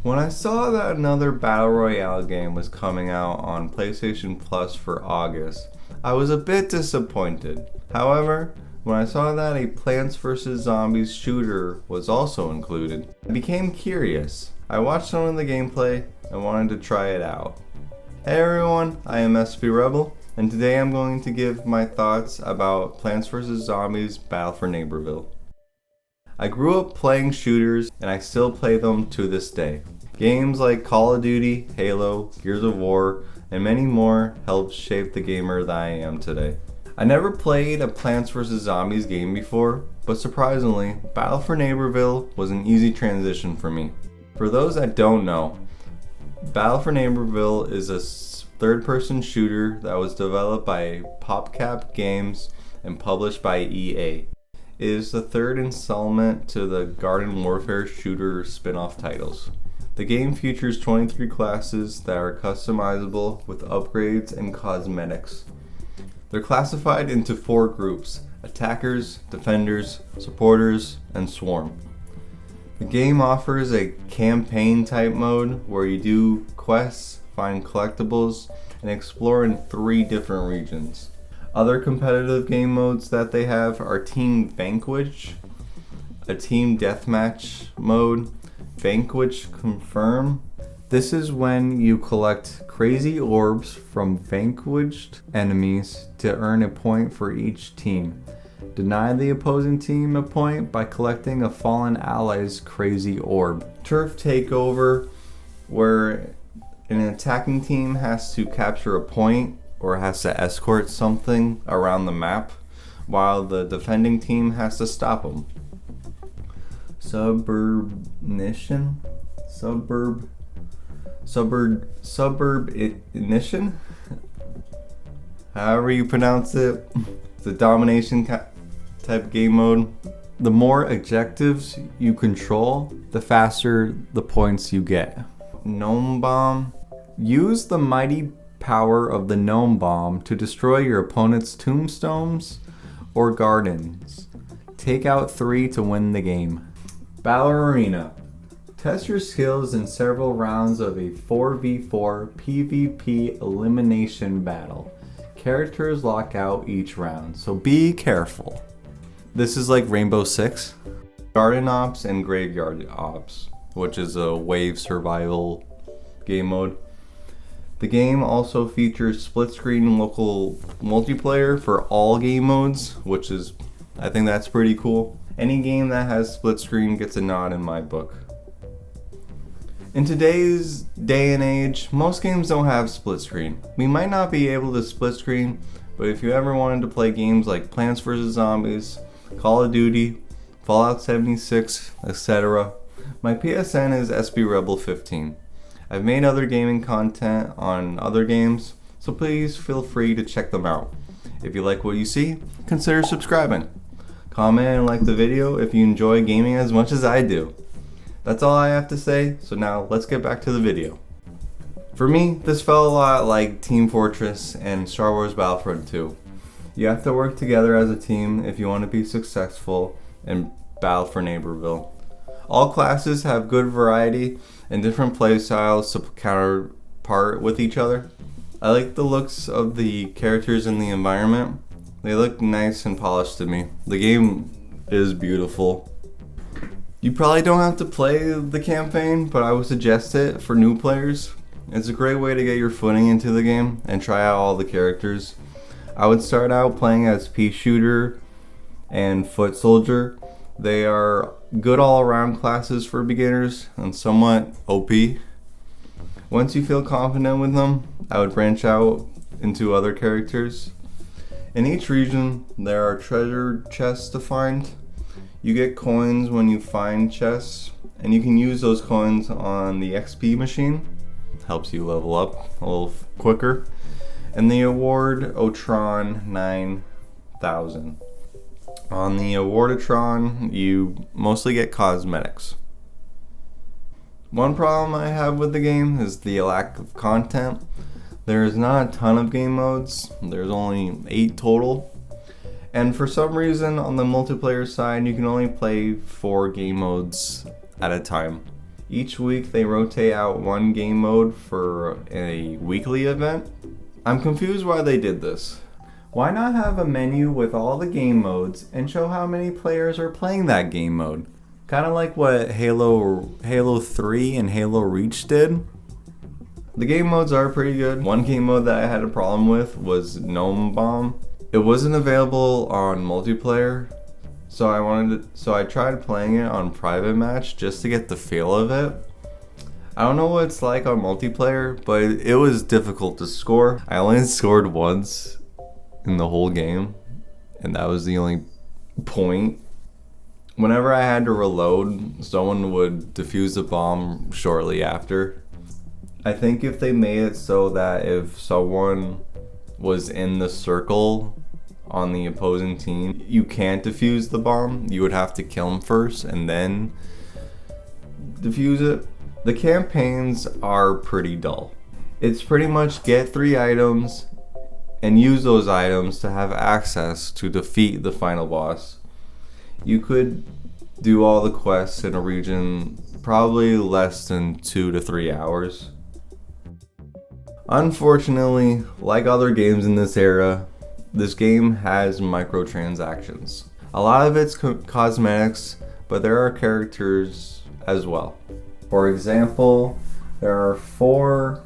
When I saw that another Battle Royale game was coming out on PlayStation Plus for August, I was a bit disappointed. However, when I saw that a Plants vs. Zombies shooter was also included, I became curious. I watched some of the gameplay and wanted to try it out. Hey everyone, I am SP Rebel, and today I'm going to give my thoughts about Plants vs. Zombies Battle for Neighborville. I grew up playing shooters, and I still play them to this day. Games like Call of Duty, Halo, Gears of War, and many more helped shape the gamer that I am today. I never played a Plants vs. Zombies game before, but surprisingly, Battle for Neighborville was an easy transition for me. For those that don't know, Battle for Neighborville is a third-person shooter that was developed by PopCap Games and published by EA. It is the third installment to the Garden Warfare shooter spin-off titles. The game features 23 classes that are customizable with upgrades and cosmetics. They're classified into 4 groups: attackers, defenders, supporters, and swarm. The game offers a campaign type mode where you do quests, find collectibles, and explore in 3 different regions. Other competitive game modes that they have are Team Vanquish, a team deathmatch mode, Vanquish Confirm. This is when you collect crazy orbs from vanquished enemies to earn a point for each team. Deny the opposing team a point by collecting a fallen ally's crazy orb. Turf Takeover, where an attacking team has to capture a point or has to escort something around the map, while the defending team has to stop them. Suburbanition? Suburbanition? However you pronounce it. It's a domination type game mode. The more objectives you control, the faster the points you get. Gnome Bomb. Use the mighty power of the Gnome Bomb to destroy your opponent's tombstones or gardens. Take out 3 to win the game. Battle Arena. Test your skills in several rounds of a 4v4 PvP elimination battle. Characters lock out each round, so be careful. This is like Rainbow Six. Garden Ops and Graveyard Ops, which is a wave survival game mode. The game also features split-screen local multiplayer for all game modes, which is, I think that's pretty cool. Any game that has split-screen gets a nod in my book. In today's day and age, most games don't have split-screen. We might not be able to split-screen, but if you ever wanted to play games like Plants vs. Zombies, Call of Duty, Fallout 76, etc., my PSN is SBRebel15. I've made other gaming content on other games, so please feel free to check them out. If you like what you see, consider subscribing. Comment and like the video if you enjoy gaming as much as I do. That's all I have to say, so now let's get back to the video. For me, this felt a lot like Team Fortress and Star Wars Battlefront 2. You have to work together as a team if you want to be successful in Battle for Neighborville. All classes have good variety and different play styles to counterpart with each other. I like the looks of the characters in the environment. They look nice and polished to me. The game is beautiful. You probably don't have to play the campaign, but I would suggest it for new players. It's a great way to get your footing into the game and try out all the characters. I would start out playing as Pea Shooter and Foot Soldier. They are good all-around classes for beginners and somewhat OP. Once you feel confident with them, I would branch out into other characters. In each region, there are treasure chests to find. You get coins when you find chests, and you can use those coins on the XP machine. Helps you level up a little quicker. And the award Otron 9000. On the Awardatron, you mostly get cosmetics. One problem I have with the game is the lack of content. There is not a ton of game modes. There's only 8 total. And for some reason on the multiplayer side, you can only play 4 game modes at a time. Each week they rotate out one game mode for a weekly event. I'm confused why they did this. Why not have a menu with all the game modes and show how many players are playing that game mode? Kind of like what Halo 3 and Halo Reach did. The game modes are pretty good. One game mode that I had a problem with was Gnome Bomb. It wasn't available on multiplayer, so I tried playing it on private match just to get the feel of it. I don't know what it's like on multiplayer, but it was difficult to score. I only scored once in the whole game, and that was the only point. Whenever I had to reload, someone would defuse the bomb shortly after. I think if they made it so that if someone was in the circle on the opposing team, you can't defuse the bomb, you would have to kill him first and then defuse it. The campaigns are pretty dull. It's pretty much get 3 items and use those items to have access to defeat the final boss. You could do all the quests in a region probably less than 2 to 3 hours. Unfortunately, like other games in this era, this game has microtransactions. A lot of it's cosmetics, but there are characters as well. For example, there are 4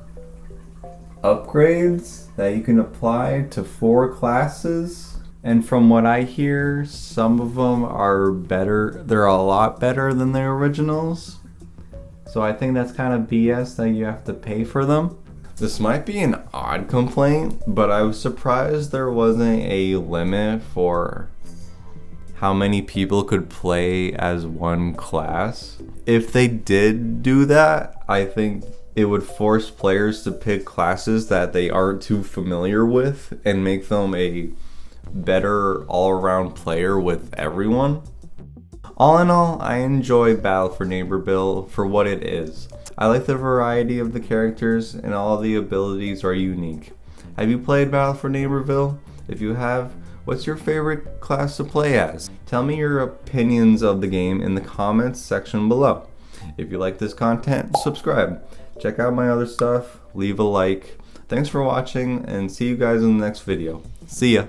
upgrades that you can apply to 4 classes. And from what I hear, some of them are better. They're a lot better than the originals. So I think that's kind of BS that you have to pay for them. This might be an odd complaint, but I was surprised there wasn't a limit for how many people could play as one class. If they did do that, I think it would force players to pick classes that they aren't too familiar with and make them a better all-around player with everyone. All in all, I enjoy Battle for Neighborville for what it is. I like the variety of the characters and all the abilities are unique. Have you played Battle for Neighborville? If you have, what's your favorite class to play as? Tell me your opinions of the game in the comments section below. If you like this content, subscribe. Check out my other stuff, leave a like. Thanks for watching and see you guys in the next video. See ya!